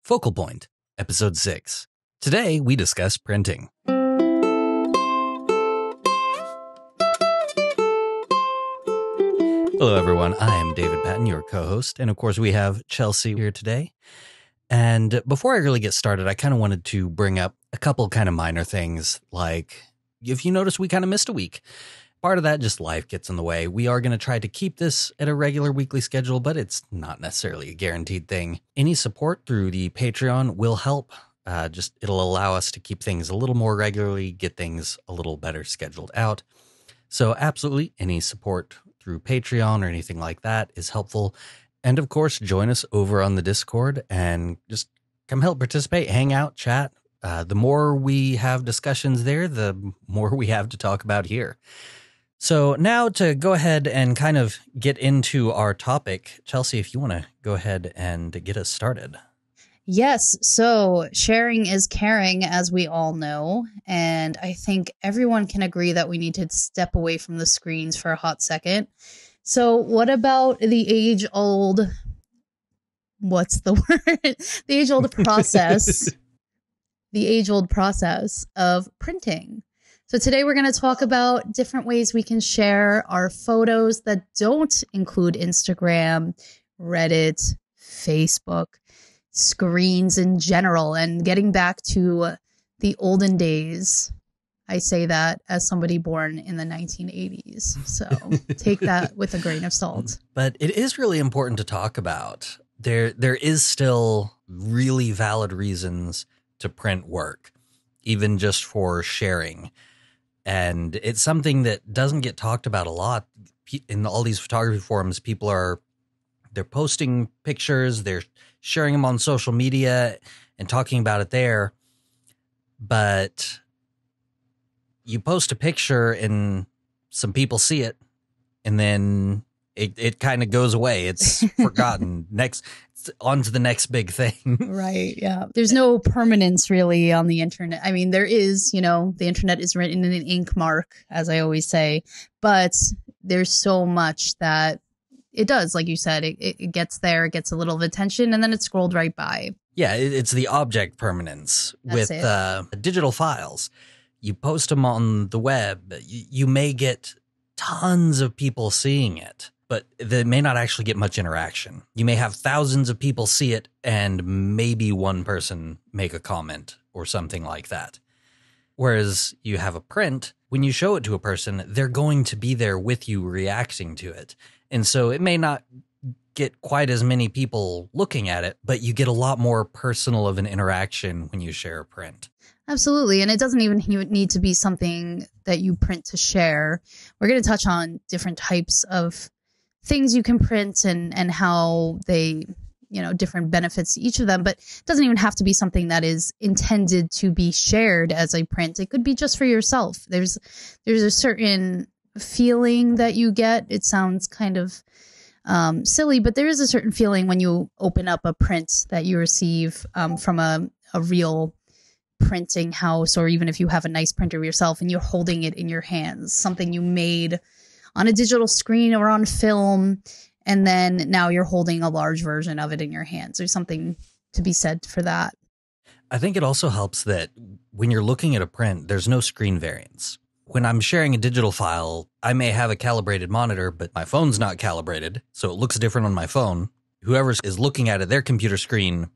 Focal Point, Episode 6. Today, we discuss printing. Hello, everyone. I am David Patton, your co-host, and of course, we have Chelsea here today. And before I really get started, I kind of wanted to bring up a couple kind of minor things, like if you notice, we kind of missed a week. Part of that, just life gets in the way. We are going to try to keep this at a regular weekly schedule, but it's not necessarily a guaranteed thing. Any support through the Patreon will help. It'll allow us to keep things a little more regularly, get things a little better scheduled out. So absolutely, any support through Patreon or anything like that is helpful. And of course, join us over on the Discord and just come help participate, hang out, chat. The more we have discussions there, the more we have to talk about here. So now to go ahead and kind of get into our topic, Chelsea, if you want to go ahead and get us started. Yes. So sharing is caring, as we all know. And I think everyone can agree that we need to step away from the screens for a hot second. So what about the age-old, what's the word? The age-old process, the age-old process of printing. So today we're going to talk about different ways we can share our photos that don't include Instagram, Reddit, Facebook, screens in general, and getting back to the olden days. I say that as somebody born in the 1980s. So take that with a grain of salt. But it is really important to talk about. There is still really valid reasons to print work, even just for sharing. And it's something that doesn't get talked about a lot in all these photography forums. They're posting pictures, they're sharing them on social media and talking about it there. But you post a picture and some people see it, and then it kind of goes away. It's forgotten. It's on to the next big thing. Right. Yeah. There's no permanence really on the internet. I mean, there is, the internet is written in an ink mark, as I always say, but there's so much that it does. Like you said, it gets there, it gets a little of attention, and then it's scrolled right by. Yeah. It's the object permanence. That's with digital files. You post them on the web, you may get tons of people seeing it, but they may not actually get much interaction. You may have thousands of people see it and maybe one person make a comment or something like that. Whereas you have a print, when you show it to a person, they're going to be there with you reacting to it. And so it may not get quite as many people looking at it, but you get a lot more personal of an interaction when you share a print. Absolutely. And it doesn't even need to be something that you print to share. We're going to touch on different types of things you can print and how they, different benefits to each of them. But it doesn't even have to be something that is intended to be shared as a print. It could be just for yourself. There's a certain feeling that you get. It sounds kind of silly, but there is a certain feeling when you open up a print that you receive from a real printing house, or even if you have a nice printer yourself and you're holding it in your hands, something you made on a digital screen or on film, and then now you're holding a large version of it in your hands. There's something to be said for that. I think it also helps that when you're looking at a print, there's no screen variance. When I'm sharing a digital file, I may have a calibrated monitor, but my phone's not calibrated, so it looks different on my phone. Whoever is looking at it, their computer screen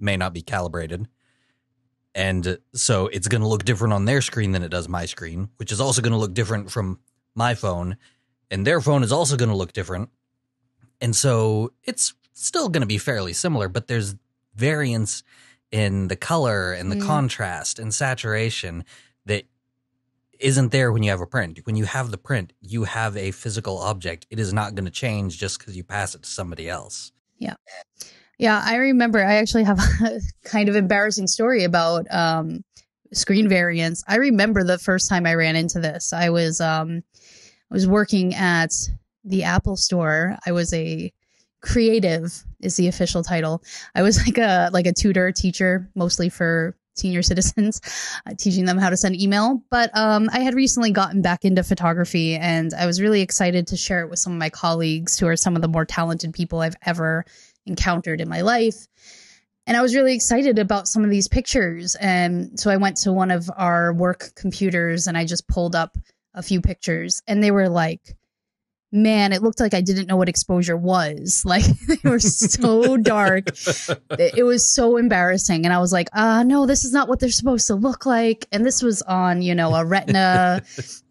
may not be calibrated. And so it's going to look different on their screen than it does my screen, which is also going to look different from my phone. And their phone is also going to look different. And so it's still going to be fairly similar, but there's variance in the color and the contrast and saturation that isn't there when you have a print. When you have the print, you have a physical object. It is not going to change just because you pass it to somebody else. Yeah. Yeah, I remember I actually have a kind of embarrassing story about screen variance. I remember the first time I ran into this. I was working at the Apple store. I was a creative is the official title. I was like a tutor, teacher, mostly for senior citizens, teaching them how to send email. But I had recently gotten back into photography, and I was really excited to share it with some of my colleagues who are some of the more talented people I've ever encountered in my life. And I was really excited about some of these pictures. And so I went to one of our work computers and I just pulled up a few pictures, and they were like, man, it looked like I didn't know what exposure was. Like, they were so dark. It was so embarrassing. And I was like, no, this is not what they're supposed to look like. And this was on, a Retina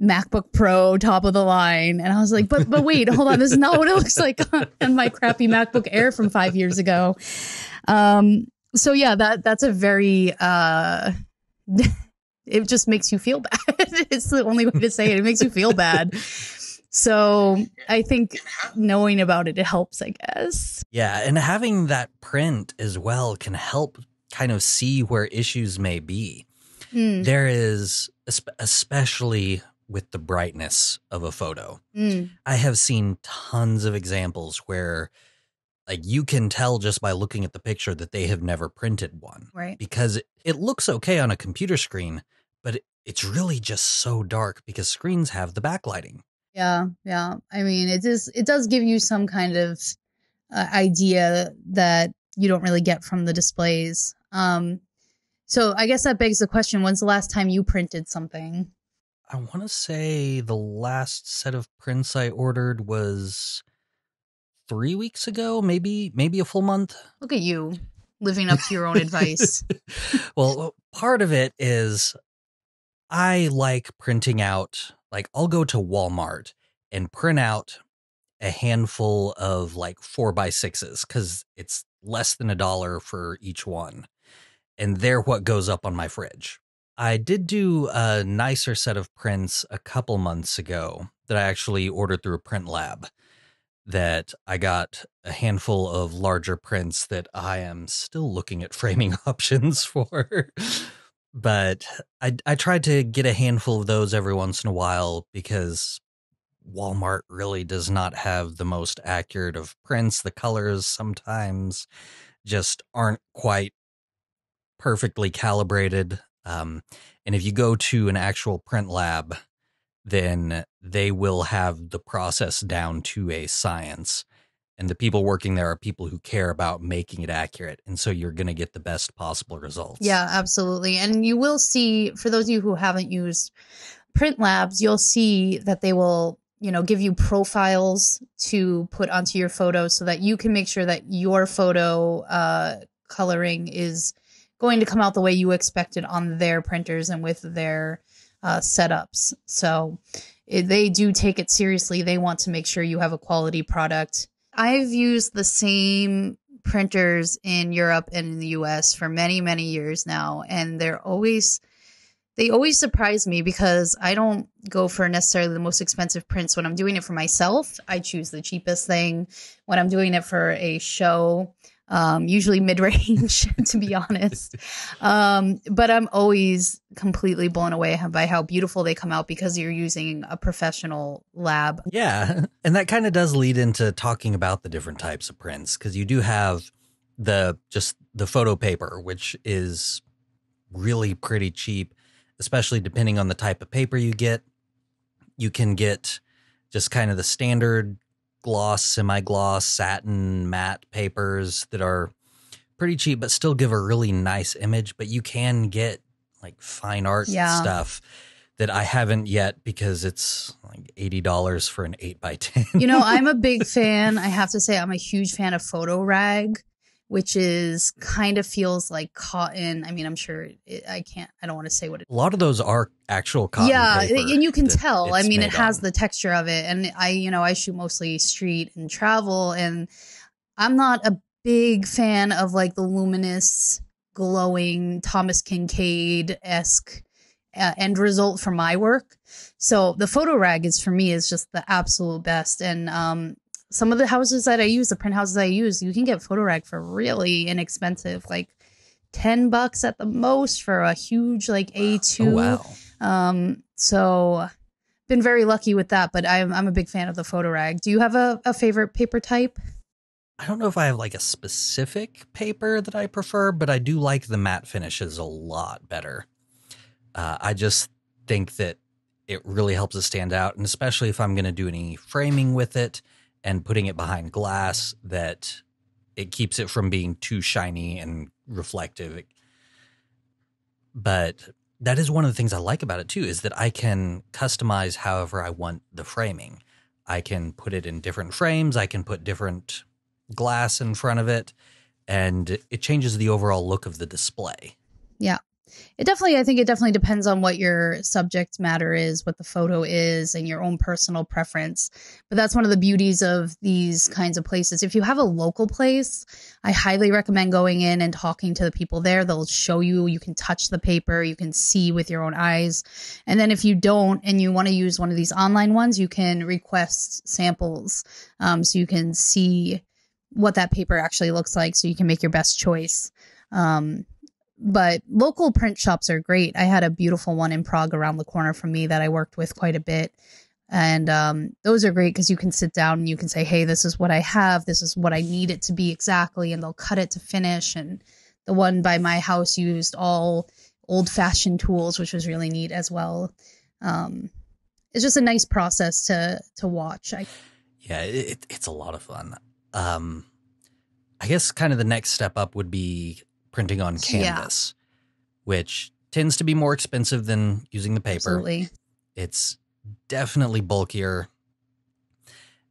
MacBook Pro, top of the line. And I was like, but wait, hold on. This is not what it looks like on my crappy MacBook Air from 5 years ago. So yeah, that's a very, it just makes you feel bad. It's the only way to say it. It makes you feel bad. So I think knowing about it helps, I guess. Yeah, and having that print as well can help kind of see where issues may be. There is, especially with the brightness of a photo, I have seen tons of examples where like you can tell just by looking at the picture that they have never printed one. Right. Because it looks okay on a computer screen, but it's really just so dark because screens have the backlighting. Yeah. I mean, it does give you some kind of idea that you don't really get from the displays. So I guess that begs the question, when's the last time you printed something? I want to say the last set of prints I ordered was 3 weeks ago, maybe a full month. Look at you living up to your own advice. Well, part of it is I like printing out. Like, I'll go to Walmart and print out a handful of like 4x6s because it's less than $1 for each one. And they're what goes up on my fridge. I did do a nicer set of prints a couple months ago that I actually ordered through a print lab, that I got a handful of larger prints that I am still looking at framing options for. But I tried to get a handful of those every once in a while because Walmart really does not have the most accurate of prints. The colors sometimes just aren't quite perfectly calibrated. And if you go to an actual print lab, then they will have the process down to a science. And the people working there are people who care about making it accurate. And so you're going to get the best possible results. Yeah, absolutely. And you will see, for those of you who haven't used print labs, you'll see that they will, give you profiles to put onto your photo so that you can make sure that your photo coloring is going to come out the way you expected on their printers and with their setups. So they do take it seriously. They want to make sure you have a quality product. I've used the same printers in Europe and in the US for many, many years now. And they always surprise me because I don't go for necessarily the most expensive prints. When I'm doing it for myself, I choose the cheapest thing. When I'm doing it for a show, usually mid-range, to be honest. But I'm always completely blown away by how beautiful they come out because you're using a professional lab. Yeah. And that kind of does lead into talking about the different types of prints, because you do have the photo paper, which is really pretty cheap, especially depending on the type of paper you get. You can get just kind of the standard gloss, semi-gloss, satin, matte papers that are pretty cheap but still give a really nice image. But you can get like fine art stuff that I haven't yet because it's like $80 for an 8x10. I'm a big fan. I have to say I'm a huge fan of photo rag, which is kind of feels like cotton. I mean, I'm sure I don't want to say what it is. A lot of those are actual cotton paper. And you can tell. I mean, it has the texture of it. And I shoot mostly street and travel, and I'm not a big fan of like the luminous, glowing Thomas Kincaid-esque end result for my work. So the photo rag is just the absolute best. And some of the houses that I use, the print houses I use, you can get photo rag for really inexpensive, like $10 at the most for a huge like A2. Oh, wow. So been very lucky with that, but I'm a big fan of the photo rag. Do you have a favorite paper type? I don't know if I have like a specific paper that I prefer, but I do like the matte finishes a lot better. I just think that it really helps it stand out, and especially if I'm going to do any framing with it and putting it behind glass, that it keeps it from being too shiny and reflective. But that is one of the things I like about it too, is that I can customize however I want the framing. I can put it in different frames. I can put different glass in front of it, and it changes the overall look of the display. Yeah. I think it definitely depends on what your subject matter is, what the photo is, and your own personal preference. But that's one of the beauties of these kinds of places. If you have a local place, I highly recommend going in and talking to the people there. They'll show you, you can touch the paper, you can see with your own eyes. And then if you don't, and you want to use one of these online ones, you can request samples, so you can see what that paper actually looks like, so you can make your best choice. But local print shops are great. I had a beautiful one in Prague around the corner from me that I worked with quite a bit. And those are great because you can sit down and you can say, hey, this is what I have. This is what I need it to be exactly. And they'll cut it to finish. And the one by my house used all old fashioned tools, which was really neat as well. It's just a nice process to watch. It's a lot of fun. I guess kind of the next step up would be printing on canvas, which tends to be more expensive than using the paper. Absolutely. It's definitely bulkier.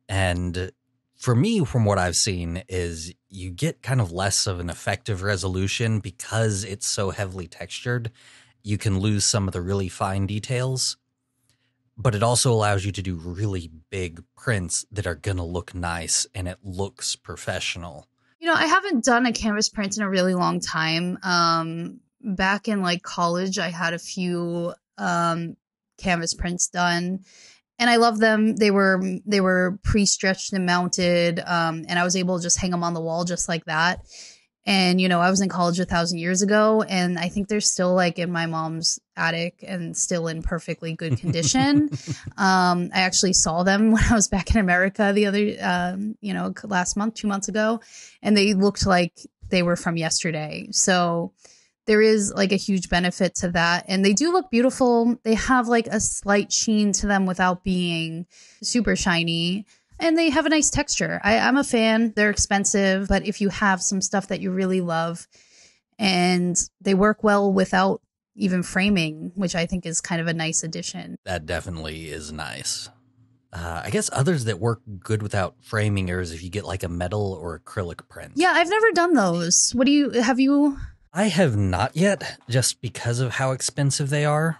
And for me, from what I've seen, is you get kind of less of an effective resolution because it's so heavily textured. You can lose some of the really fine details, but it also allows you to do really big prints that are going to look nice and it looks professional. You know, I haven't done a canvas print in a really long time. Back in like college, I had a few canvas prints done, and I love them. They were pre-stretched and mounted, and I was able to just hang them on the wall just like that. And, you know, I was in college 1,000 years ago, and I think they're still like in my mom's attic and still in perfectly good condition. I actually saw them when I was back in America the other, last month, 2 months ago, and they looked like they were from yesterday. So there is like a huge benefit to that. And they do look beautiful. They have like a slight sheen to them without being super shiny. And they have a nice texture. I'm a fan. They're expensive, but if you have some stuff that you really love and they work well without even framing, which I think is kind of a nice addition. That definitely is nice. I guess others that work good without framing is if you get like a metal or acrylic print. Yeah, I've never done those. Have you? I have not yet, just because of how expensive they are.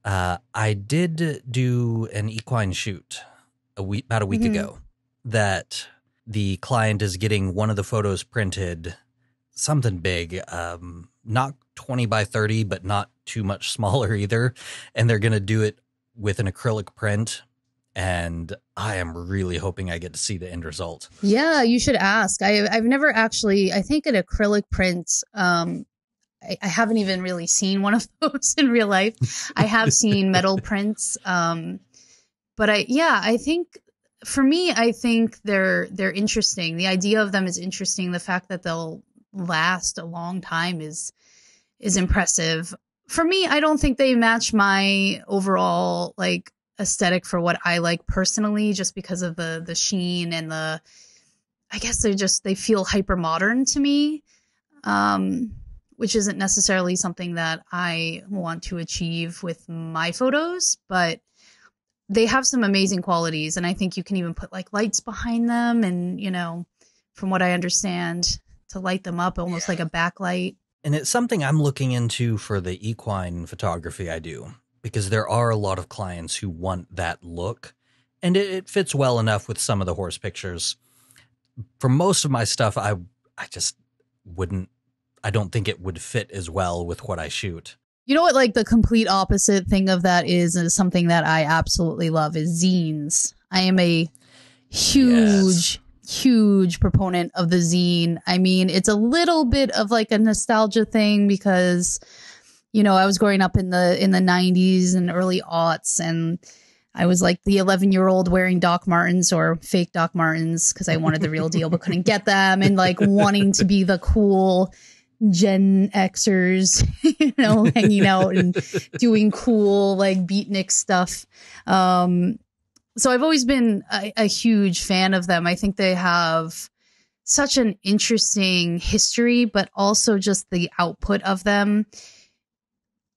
I did do an equine shoot about a week ago that the client is getting one of the photos printed, something big, not 20 by 30, but not too much smaller either. And they're going to do it with an acrylic print. And I am really hoping I get to see the end result. Yeah, you should ask. I've never actually, I think an acrylic print, I haven't even really seen one of those in real life. I have seen metal prints. But I think for me, I think they're interesting. The idea of them is interesting. The fact that they'll last a long time is impressive. For me, I don't think they match my overall like aesthetic for what I like personally, just because of the sheen and I guess they feel hyper modern to me, which isn't necessarily something that I want to achieve with my photos, but they have some amazing qualities, and I think you can even put like lights behind them and, you know, from what I understand, to light them up almost like a backlight. And it's something I'm looking into for the equine photography I do, because there are a lot of clients who want that look, and it fits well enough with some of the horse pictures. For most of my stuff, I just wouldn't, I don't think it would fit as well with what I shoot. You know what, like the complete opposite thing of that is something that I absolutely love is zines. I am a huge proponent of the zine. I mean, it's a little bit of like a nostalgia thing because, you know, I was growing up in the 90s and early aughts, and I was like the 11-year-old wearing Doc Martens or fake Doc Martens because I wanted the real deal but couldn't get them, and like wanting to be the cool Gen Xers, you know, hanging out and doing cool like beatnik stuff. So I've always been a huge fan of them. I think they have such an interesting history, but also just the output of them.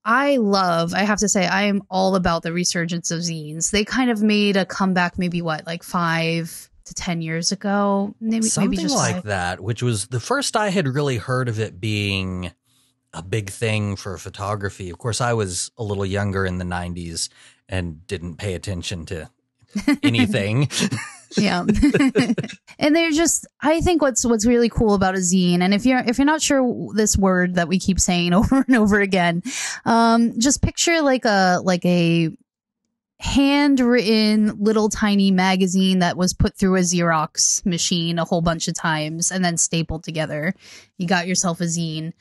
I have to say, I am all about the resurgence of zines. They kind of made a comeback maybe like 5 to 10 years ago, maybe Something just like 5. that, which was the first I had really heard of it being a big thing for photography. Of course, I was a little younger in the 90s and didn't pay attention to anything. Yeah. And they're just, I think what's really cool about a zine, and if you're not sure this word that we keep saying over and over again, just picture like a handwritten little tiny magazine that was put through a Xerox machine a whole bunch of times and then stapled together. You got yourself a zine.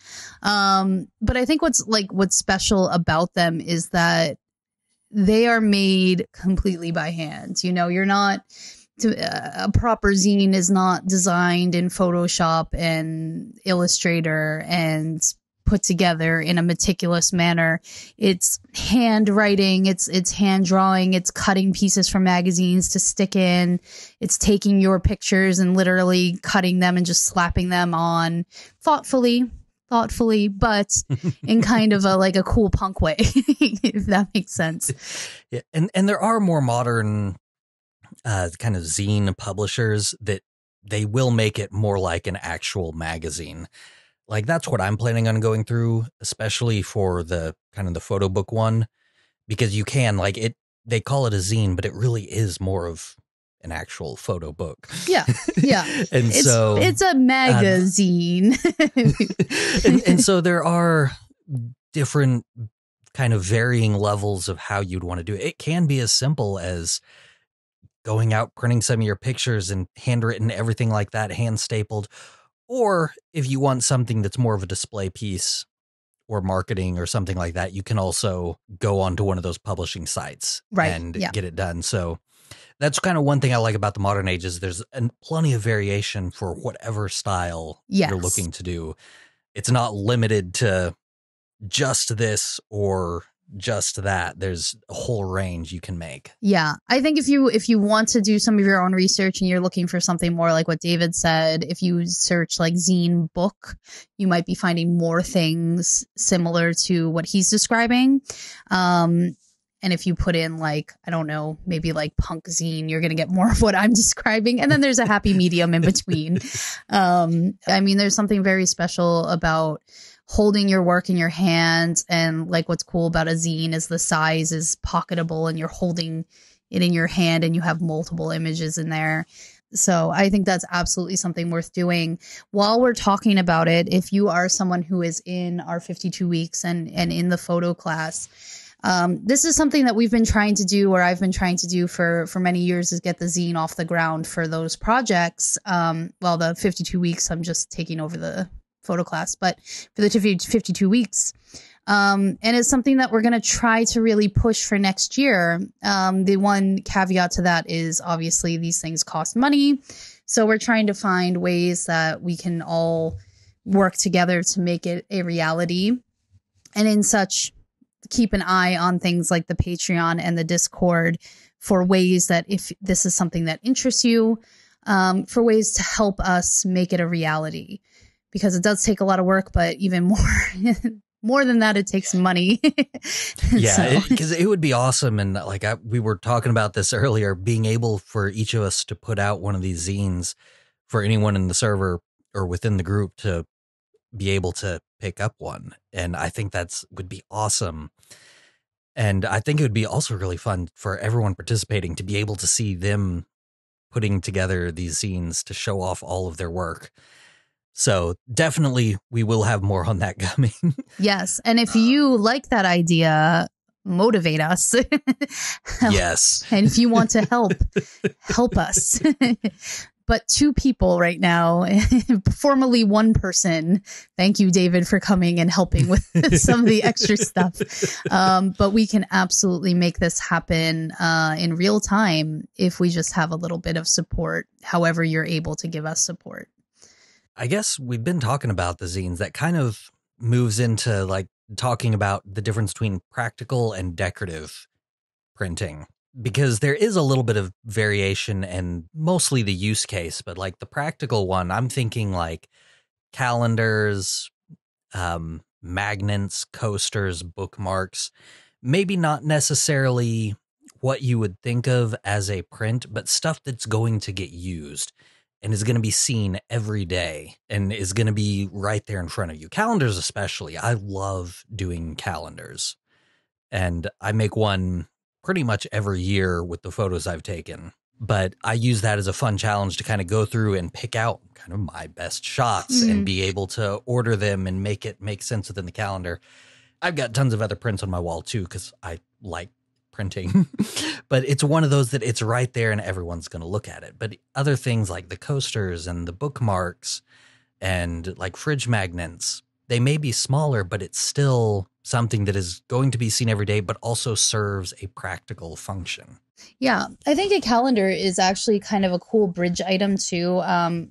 But I think what's special about them is that they are made completely by hand. You know, a proper zine is not designed in Photoshop and Illustrator and put together in a meticulous manner. It's handwriting, it's hand drawing, it's cutting pieces from magazines to stick in, it's taking your pictures and literally cutting them and just slapping them on thoughtfully, but in kind of a cool punk way, if that makes sense. Yeah, and there are more modern kind of zine publishers that they will make it more like an actual magazine. Like that's what I'm planning on going through, especially for the kind of the photo book one, because you can they call it a zine, but it really is more of an actual photo book. Yeah. And it's a magazine. And so there are different kind of varying levels of how you'd want to do it. It can be as simple as going out, printing some of your pictures and handwritten, everything like that, hand stapled. Or if you want something that's more of a display piece or marketing or something like that, you can also go onto one of those publishing sites and get it done. So that's kind of one thing I like about the modern age is there's plenty of variation for whatever style you're looking to do. It's not limited to just this or just that. There's a whole range you can make. Yeah. I think if you want to do some of your own research and you're looking for something more like what David said, if you search like zine book, you might be finding more things similar to what he's describing. And if you put in like, I don't know, maybe like punk zine, you're going to get more of what I'm describing. And then there's a happy medium in between. I mean, there's something very special about holding your work in your hand. And like what's cool about a zine is the size is pocketable and you're holding it in your hand and you have multiple images in there. So I think that's absolutely something worth doing. While we're talking about it, if you are someone who is in our 52 weeks and in the photo class, this is something that we've been trying to do, or I've been trying to do for many years, is get the zine off the ground for those projects. Well, the 52 weeks, I'm just taking over the photo class, but for the 52 weeks. And it's something that we're going to try to really push for next year. The one caveat to that is obviously these things cost money. So we're trying to find ways that we can all work together to make it a reality. And in such, keep an eye on things like the Patreon and the Discord for ways that if this is something that interests you, for ways to help us make it a reality. Because it does take a lot of work, but even more than that, it takes money. Yeah, because it would be awesome. And like we were talking about this earlier, being able for each of us to put out one of these zines for anyone in the server or within the group to be able to pick up one. And I think would be awesome. And I think it would be also really fun for everyone participating to be able to see them putting together these zines to show off all of their work. So definitely we will have more on that coming. Yes. And if you like that idea, motivate us. Yes. And if you want to help us. But 2 people right now, formerly 1 person. Thank you, David, for coming and helping with some of the extra stuff. But we can absolutely make this happen in real time if we just have a little bit of support, however you're able to give us support. I guess we've been talking about the zines. That kind of moves into like talking about the difference between practical and decorative printing. because there is a little bit of variation and mostly the use case, but like the practical one, I'm thinking like calendars, magnets, coasters, bookmarks, maybe not necessarily what you would think of as a print, but stuff that's going to get used and is going to be seen every day and is going to be right there in front of you. Calendars, especially. I love doing calendars, and I make one pretty much every year with the photos I've taken. But I use that as a fun challenge to kind of go through and pick out kind of my best shots and be able to order them and make it make sense within the calendar. I've got tons of other prints on my wall too, because I like printing, but it's one of those that it's right there and everyone's going to look at it. But other things like the coasters and the bookmarks and like fridge magnets, they may be smaller, but it's still something that is going to be seen every day, but also serves a practical function. Yeah, I think a calendar is actually kind of a cool bridge item too.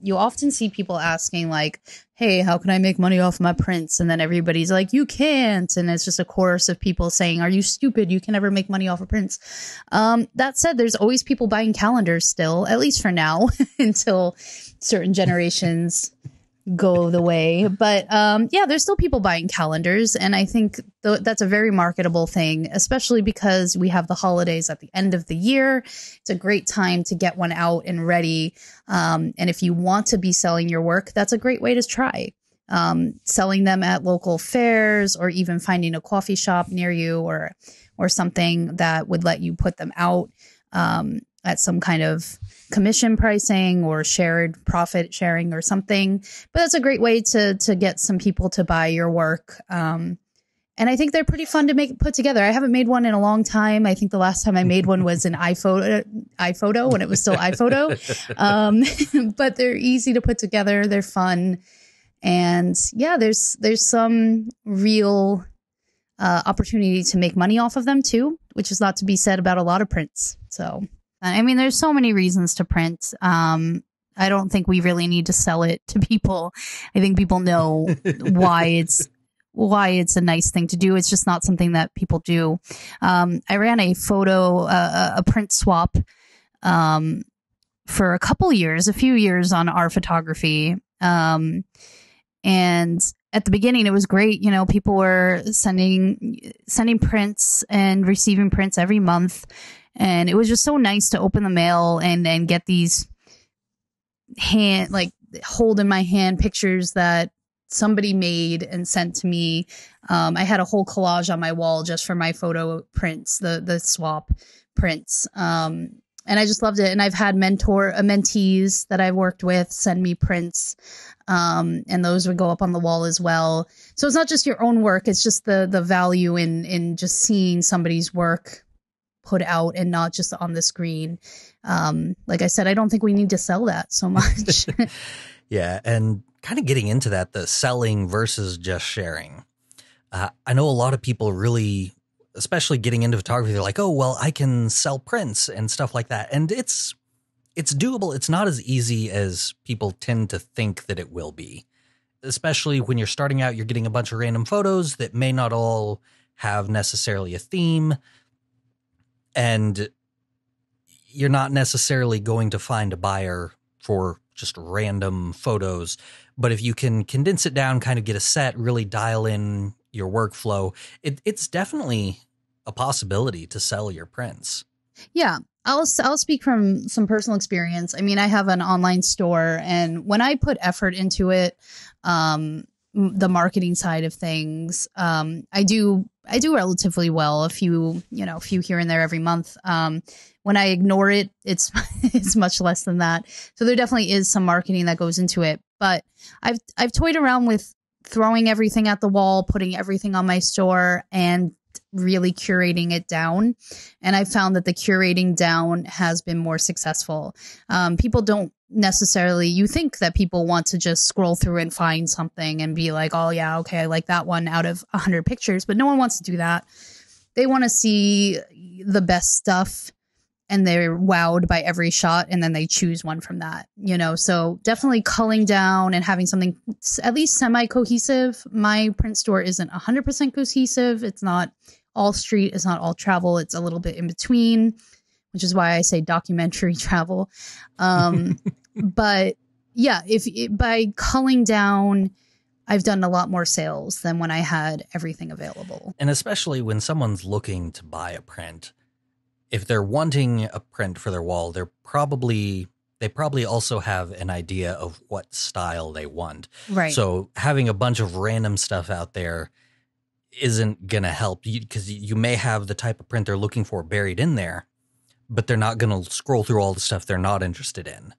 You often see people asking like, hey, how can I make money off my prints? And then everybody's like, you can't. And it's just a chorus of people saying, are you stupid? You can never make money off of prints. That said, there's always people buying calendars still, at least for now, until certain generations go the way. But yeah, there's still people buying calendars. And I think that's a very marketable thing, especially because we have the holidays at the end of the year. It's a great time to get one out and ready. And if you want to be selling your work, that's a great way to try. Selling them at local fairs, or even finding a coffee shop near you, or something that would let you put them out at some kind of commission pricing or shared profit sharing or something. But that's a great way to get some people to buy your work. And I think they're pretty fun to put together. I haven't made one in a long time. I think the last time I made one was in iPhoto when it was still iPhoto. But they're easy to put together. They're fun. And yeah, there's some real opportunity to make money off of them too, which is not to be said about a lot of prints. So, I mean, there's so many reasons to print. I don't think we really need to sell it to people. I think people know why it's a nice thing to do. It's just not something that people do. I ran a print swap for a few years on our photography. And at the beginning, it was great. You know, people were sending prints and receiving prints every month. And it was just so nice to open the mail and get these hold in my hand pictures that somebody made and sent to me. I had a whole collage on my wall just for my photo prints, the swap prints. And I just loved it. And I've had mentees that I've worked with send me prints. And those would go up on the wall as well. So it's not just your own work. It's just the value in just seeing somebody's work put out and not just on the screen. Like I said, I don't think we need to sell that so much. Yeah. And kind of getting into that, the selling versus just sharing. I know a lot of people really, especially getting into photography, they're like, oh, well, I can sell prints and stuff like that. And it's doable. It's not as easy as people tend to think that it will be, especially when you're starting out, you're getting a bunch of random photos that may not all have necessarily a theme. And you're not necessarily going to find a buyer for just random photos. But if you can condense it down, kind of get a set, really dial in your workflow, it's definitely a possibility to sell your prints. Yeah, I'll speak from some personal experience. I mean, I have an online store, and when I put effort into it, the marketing side of things, I do relatively well, a few here and there every month. When I ignore it, it's much less than that. So there definitely is some marketing that goes into it. But I've toyed around with throwing everything at the wall, putting everything on my store, and really curating it down. And I found that the curating down has been more successful. People don't necessarily, you think that people want to just scroll through and find something and be like, oh yeah, okay, I like that one out of 100 pictures, but no one wants to do that. They want to see the best stuff, and they're wowed by every shot, and then they choose one from that, so definitely culling down and having something at least semi-cohesive. My print store isn't 100% cohesive. It's not all street, it's not all travel, it's a little bit in between, which is why I say documentary travel. But yeah, by culling down, I've done a lot more sales than when I had everything available. And especially when someone's looking to buy a print, if they're wanting a print for their wall, they probably also have an idea of what style they want. Right. So having a bunch of random stuff out there isn't going to help you, because you may have the type of print they're looking for buried in there, but they're not going to scroll through all the stuff they're not interested in.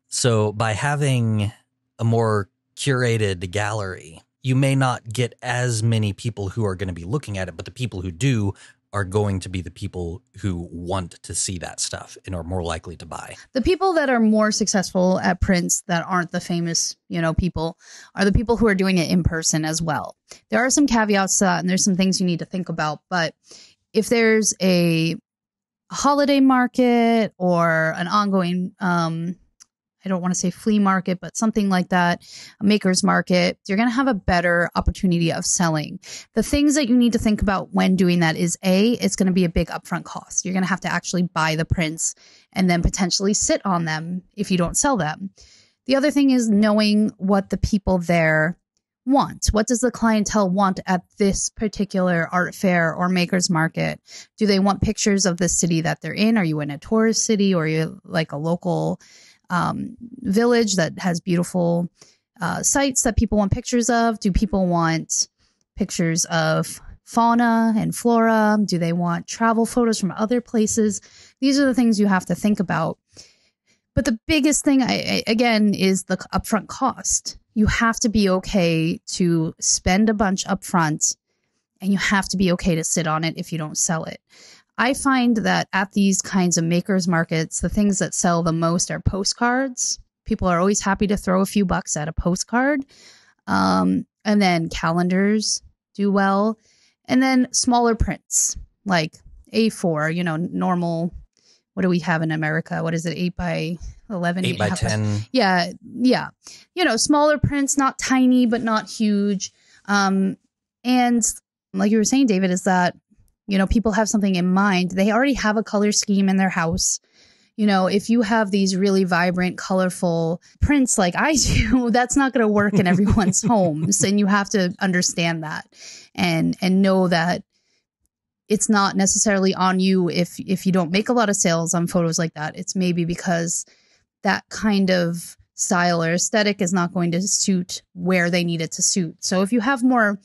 So by having a more curated gallery, you may not get as many people who are going to be looking at it, but the people who do are going to be the people who want to see that stuff and are more likely to buy. The people that are more successful at prints that aren't the famous, people are the people who are doing it in person as well. There are some caveats to that, and there's some things you need to think about. But if there's a holiday market or an ongoing, I don't want to say flea market, but something like that, a maker's market, you're going to have a better opportunity of selling. The things that you need to think about when doing that is it's going to be a big upfront cost. You're going to have to actually buy the prints and then potentially sit on them if you don't sell them. The other thing is knowing what the people there want. What does the clientele want at this particular art fair or maker's market? Do they want pictures of the city that they're in? Are you in a tourist city, or are you like a local village that has beautiful sites that people want pictures of? Do people want pictures of fauna and flora? Do they want travel photos from other places? These are the things you have to think about. But the biggest thing, again, is the upfront cost. You have to be okay to spend a bunch upfront, and you have to be okay to sit on it if you don't sell it. I find that at these kinds of makers markets, the things that sell the most are postcards. People are always happy to throw a few bucks at a postcard. And then calendars do well. And then smaller prints like A4, normal. What do we have in America? What is it? 8 by 11? 8 by 10. Yeah. Smaller prints, not tiny, but not huge. And like you were saying, David, is that people have something in mind. They already have a color scheme in their house. If you have these really vibrant, colorful prints like I do, that's not going to work in everyone's homes. And you have to understand that and know that it's not necessarily on you if you don't make a lot of sales on photos like that. It's maybe because that kind of style or aesthetic is not going to suit where they need it to suit. So if you have more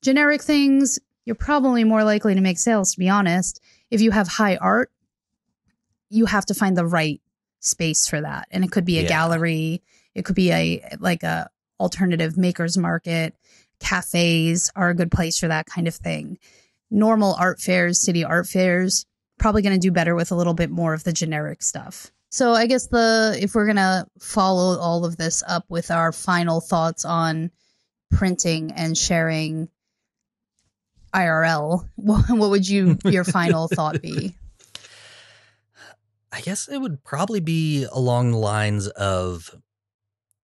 generic things, you're probably more likely to make sales, to be honest. If you have high art, you have to find the right space for that. And it could be a gallery. It could be a alternative maker's market. Cafes are a good place for that kind of thing. Normal art fairs, city art fairs, probably going to do better with a little bit more of the generic stuff. So I guess if we're going to follow all of this up with our final thoughts on printing and sharing IRL, what would your final thought be? I guess it would probably be along the lines of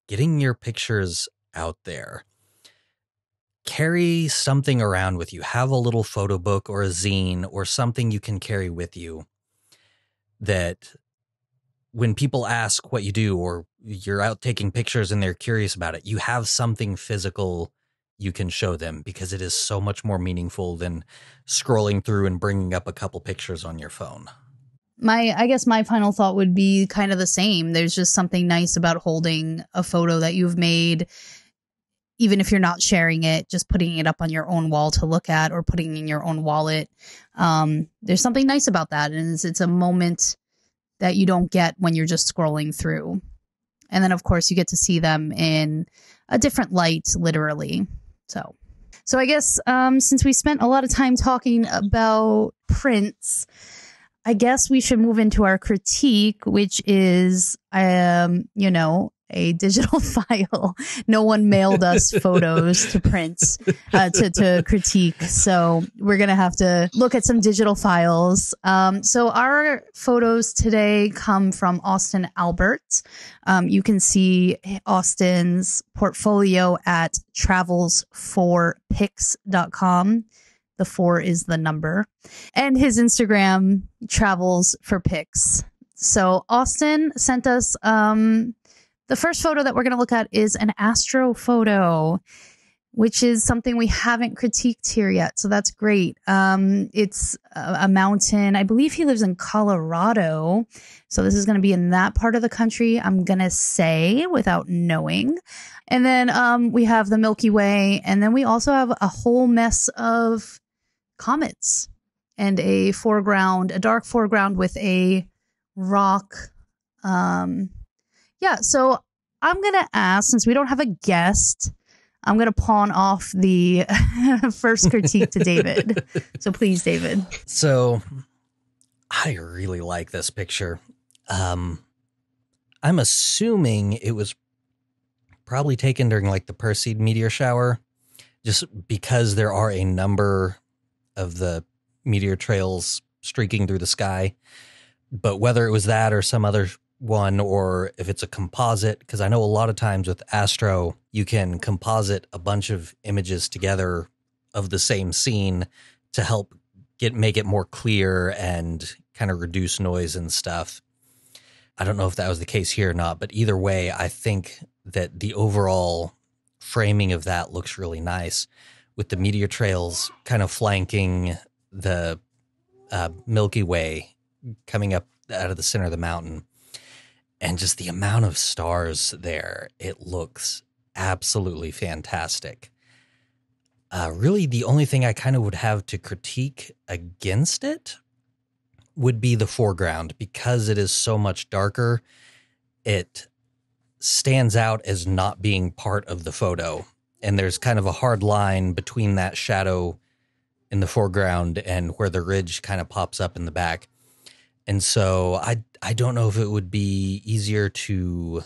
getting your pictures out there. Carry something around with you. Have a little photo book or a zine or something you can carry with you that when people ask what you do, or you're out taking pictures and they're curious about it, you have something physical you can show them, because it is so much more meaningful than scrolling through and bringing up a couple pictures on your phone. I guess my final thought would be kind of the same. There's just something nice about holding a photo that you've made, even if you're not sharing it, just putting it up on your own wall to look at or putting it in your own wallet. There's something nice about that. And it's a moment that you don't get when you're just scrolling through. And then, of course, you get to see them in a different light, literally. So I guess since we spent a lot of time talking about prints, I guess we should move into our critique, which is, a digital file. No one mailed us photos to print, to critique. So we're going to have to look at some digital files. So our photos today come from Austin Albert. You can see Austin's portfolio at travels4pics.com. The 4 is the number. And his Instagram travels for pics. So Austin sent us the first photo that we're going to look at is an astro photo, which is something we haven't critiqued here yet. So that's great. It's a mountain. I believe he lives in Colorado. So this is going to be in that part of the country, I'm going to say, without knowing. And then we have the Milky Way. And then we also have a whole mess of comets and a dark foreground with a rock. So I'm going to ask, since we don't have a guest, I'm going to pawn off the first critique to David. So please, David. So I really like this picture. I'm assuming it was probably taken during like the Perseid meteor shower, just because there are a number of the meteor trails streaking through the sky. But whether it was that or some other one, or if it's a composite, because I know a lot of times with astro, you can composite a bunch of images together of the same scene to help make it more clear and kind of reduce noise and stuff. I don't know if that was the case here or not, but either way, I think that the overall framing of that looks really nice, with the meteor trails kind of flanking the Milky Way coming up out of the center of the mountain. And just the amount of stars there, it looks absolutely fantastic. Really, the only thing I kind of would have to critique against it would be the foreground. Because it is so much darker, it stands out as not being part of the photo. And there's kind of a hard line between that shadow in the foreground and where the ridge kind of pops up in the back. And so I don't know if it would be easier to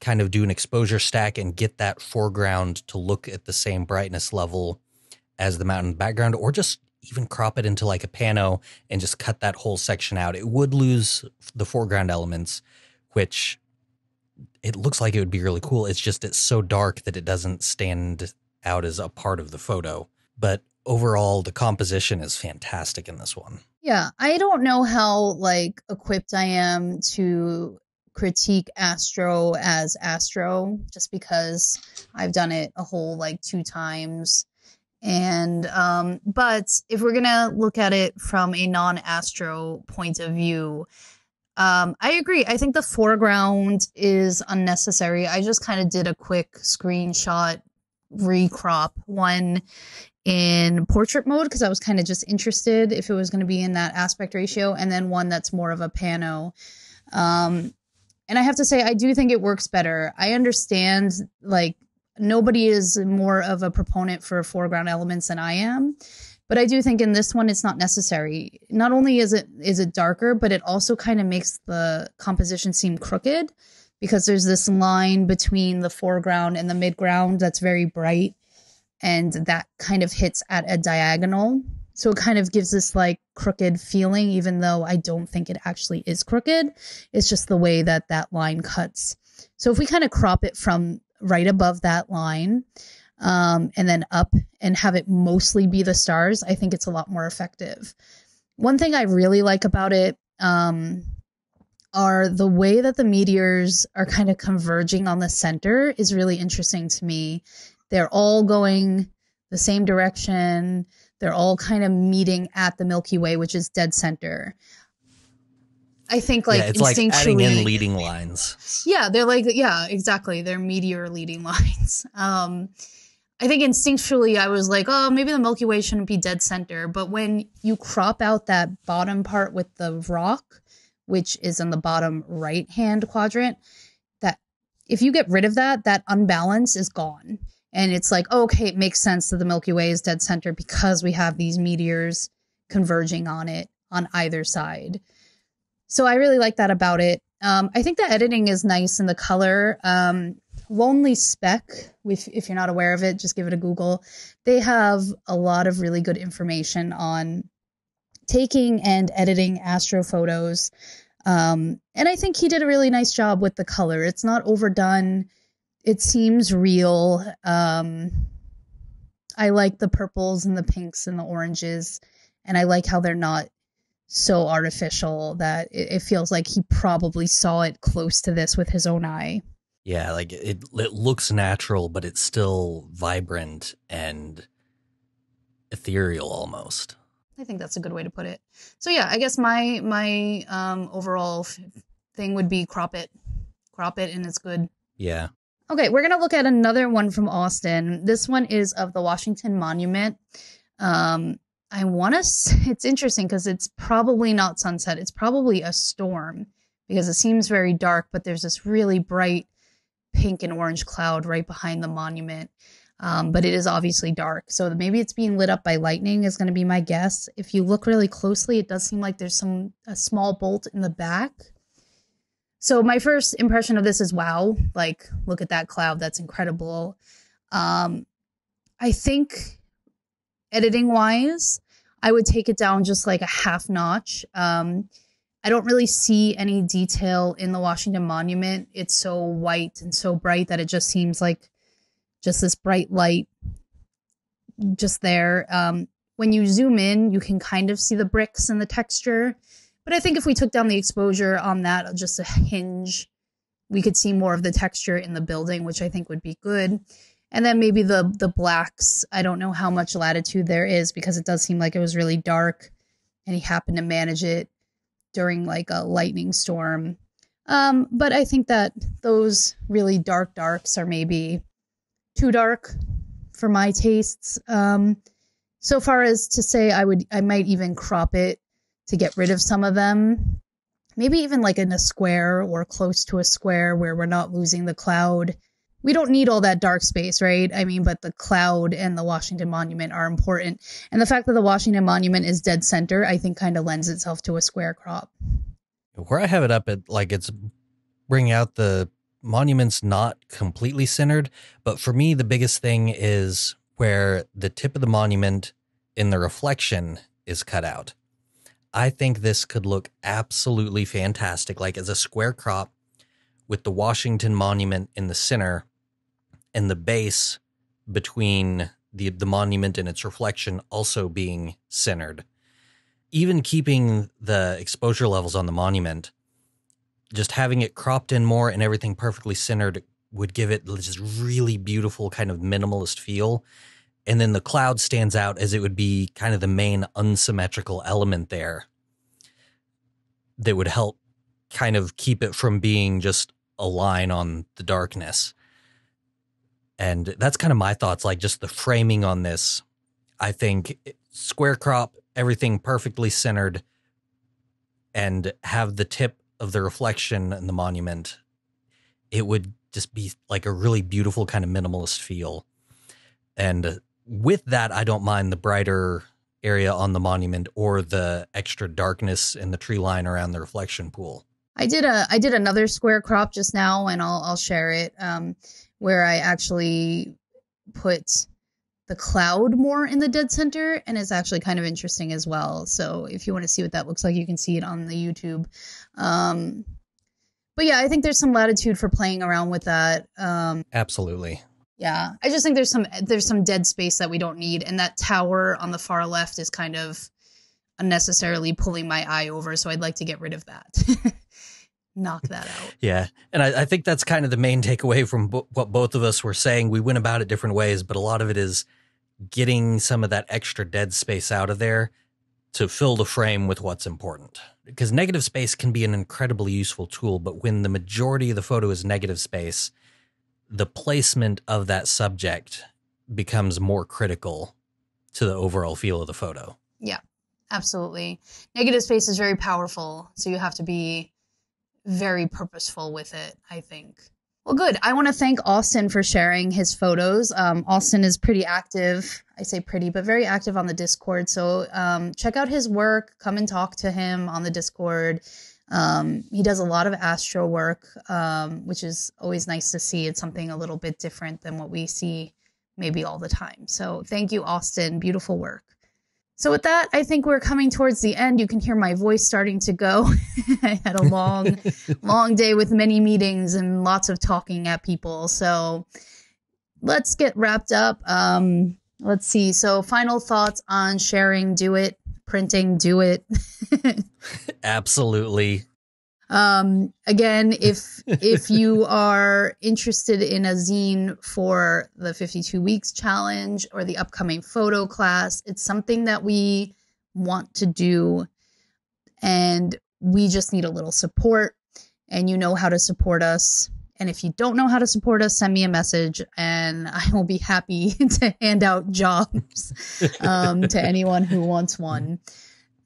kind of do an exposure stack and get that foreground to look at the same brightness level as the mountain background, or just even crop it into like a pano and just cut that whole section out. It would lose the foreground elements, which it looks like it would be really cool. It's just, it's so dark that it doesn't stand out as a part of the photo. But overall, the composition is fantastic in this one. Yeah, I don't know how equipped I am to critique astro as astro, just because I've done it a whole 2 times. And but if we're gonna look at it from a non-astro point of view, I agree. I think the foreground is unnecessary. I just kind of did a quick screenshot recrop one in portrait mode because I was kind of just interested if it was going to be in that aspect ratio, and then one that's more of a pano. And I have to say, I do think it works better. I understand nobody is more of a proponent for foreground elements than I am, but I do think in this one it's not necessary. Not only is it darker, but it also kind of makes the composition seem crooked, because there's this line between the foreground and the midground that's very bright, and that kind of hits at a diagonal. So it kind of gives this crooked feeling, even though I don't think it actually is crooked. It's just the way that that line cuts. So if we kind of crop it from right above that line and then up and have it mostly be the stars, I think it's a lot more effective. One thing I really like about it are the way that the meteors are kind of converging on the center is really interesting to me. They're all going the same direction. They're all kind of meeting at the Milky Way, which is dead center. I think it's instinctually, like adding in leading lines. Yeah, they're exactly. They're meteor leading lines. I think instinctually I was like, oh, maybe the Milky Way shouldn't be dead center. But when you crop out that bottom part with the rock, which is in the bottom right-hand quadrant, that if you get rid of that unbalance is gone. And it's okay, it makes sense that the Milky Way is dead center because we have these meteors converging on it on either side. So I really like that about it. I think the editing is nice in the color. Lonely Speck, if you're not aware of it, just give it a Google. They have a lot of really good information on taking and editing astro photos. And I think he did a really nice job with the color. It's not overdone. It seems real. I like the purples and the pinks and the oranges, and I like how they're not so artificial that it feels like he probably saw it close to this with his own eye. Yeah, like it looks natural, but it's still vibrant and ethereal almost. I think that's a good way to put it. So yeah, I guess my overall thing would be crop it, and it's good. Yeah. Okay, we're gonna look at another one from Austin. This one is of the Washington Monument. I want to. It's interesting because it's probably not sunset. It's probably a storm because it seems very dark, but there's this really bright pink and orange cloud right behind the monument. But it is obviously dark, so maybe it's being lit up by lightning is going to be my guess. If you look really closely, it does seem like there's a small bolt in the back. So my first impression of this is, wow, like, look at that cloud. That's incredible. I think editing-wise, I would take it down just like a half notch. I don't really see any detail in the Washington Monument. It's so white and so bright that it just seems like just this bright light just there. When you zoom in, you can kind of see the bricks and the texture. But I think if we took down the exposure on that, just a hinge, we could see more of the texture in the building, which I think would be good. And then maybe the blacks, I don't know how much latitude there is because it does seem like it was really dark and he happened to manage it during like a lightning storm. But I think that those really darks are maybe too dark for my tastes. So far as to say I might even crop it to get rid of some of them. Maybe even like in a square or close to a square where we're not losing the cloud. We don't need all that dark space, right? I mean, but the cloud and the Washington Monument are important. And the fact that the Washington Monument is dead center, I think kind of lends itself to a square crop. Where I have it up at, like, it's bringing out the monument's not completely centered, but for me, the biggest thing is where the tip of the monument in the reflection is cut out. I think this could look absolutely fantastic, like as a square crop with the Washington Monument in the center and the base between the monument and its reflection also being centered. Even keeping the exposure levels on the monument, just having it cropped in more and everything perfectly centered would give it this really beautiful kind of minimalist feel. And then the cloud stands out as it would be kind of the main unsymmetrical element there that would help kind of keep it from being just a line on the darkness. And that's kind of my thoughts, like just the framing on this. I think square crop, everything perfectly centered, and have the tip of the reflection in the monument. It would just be like a really beautiful kind of minimalist feel. And with that, I don't mind the brighter area on the monument or the extra darkness in the tree line around the reflection pool. I did another square crop just now, and I'll share it, where I actually put the cloud more in the dead center, and it's actually kind of interesting as well. So if you want to see what that looks like, you can see it on the YouTube. But yeah, I think there's some latitude for playing around with that. Absolutely. Yeah, I just think there's some dead space that we don't need, and that tower on the far left is kind of unnecessarily pulling my eye over, so I'd like to get rid of that. Knock that out. Yeah, and I think that's kind of the main takeaway from what both of us were saying. We went about it different ways, but a lot of it is getting some of that extra dead space out of there to fill the frame with what's important. Because negative space can be an incredibly useful tool, but when the majority of the photo is negative space, the placement of that subject becomes more critical to the overall feel of the photo. Yeah, absolutely. Negative space is very powerful, so you have to be very purposeful with it, I think. Well, good. I want to thank Austin for sharing his photos. Austin is pretty active. I say pretty, but very active on the Discord. So check out his work. Come and talk to him on the Discord. He does a lot of astro work, which is always nice to see. It's something a little bit different than what we see maybe all the time. So thank you, Austin. Beautiful work. So with that, I think we're coming towards the end. You can hear my voice starting to go. I had a long day with many meetings and lots of talking at people. So let's get wrapped up. Let's see. So final thoughts on sharing, do it. Printing, do it. Absolutely. Again, if you are interested in a zine for the 52 weeks challenge or the upcoming photo class, it's something that we want to do, and we just need a little support, and you know how to support us. And if you don't know how to support us, send me a message and I will be happy to hand out jobs to anyone who wants one.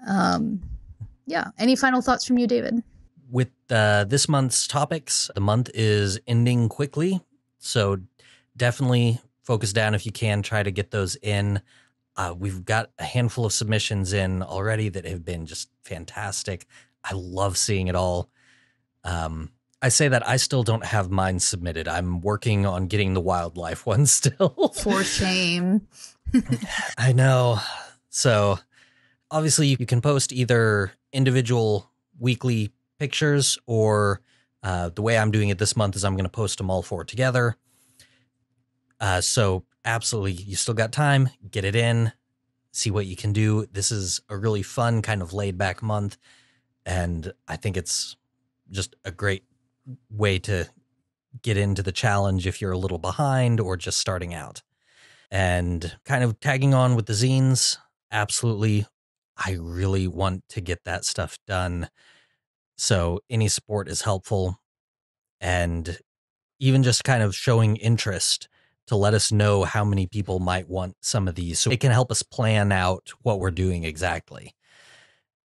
Yeah. Any final thoughts from you, David? With this month's topics, the month is ending quickly. So definitely focus down if you can. Try to get those in. We've got a handful of submissions in already that have been just fantastic. I love seeing it all. I say that I still don't have mine submitted. I'm working on getting the wildlife one still. For shame. I know. So obviously you can post either individual weekly pictures or the way I'm doing it this month is I'm going to post them all four together. So absolutely, you still got time. Get it in. See what you can do. This is a really fun kind of laid back month. And I think it's just a great way to get into the challenge if you're a little behind or just starting out. And kind of tagging on with the zines, absolutely, I really want to get that stuff done. So any support is helpful. And even just kind of showing interest to let us know how many people might want some of these so it can help us plan out what we're doing exactly.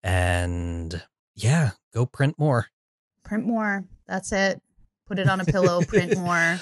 And yeah, go print more. Print more. That's it. Put it on a pillow, print more.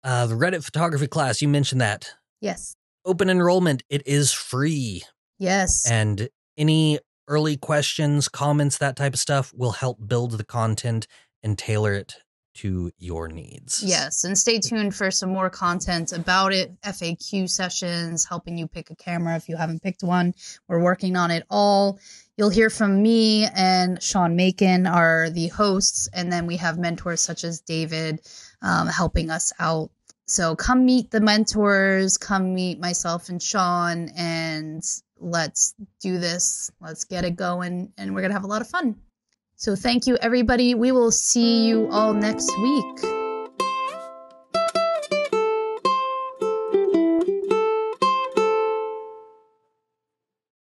The Reddit photography class, you mentioned that. Yes. Open enrollment, it is free. Yes. And any early questions, comments, that type of stuff will help build the content and tailor it to your needs. Yes, and stay tuned for some more content about it, FAQ sessions, helping you pick a camera if you haven't picked one. We're working on it all. You'll hear from me and Sean Macon are the hosts, and then we have mentors such as David helping us out. So come meet the mentors, come meet myself and Sean, and let's do this. Let's get it going, and we're going to have a lot of fun. So thank you, everybody. We will see you all next week.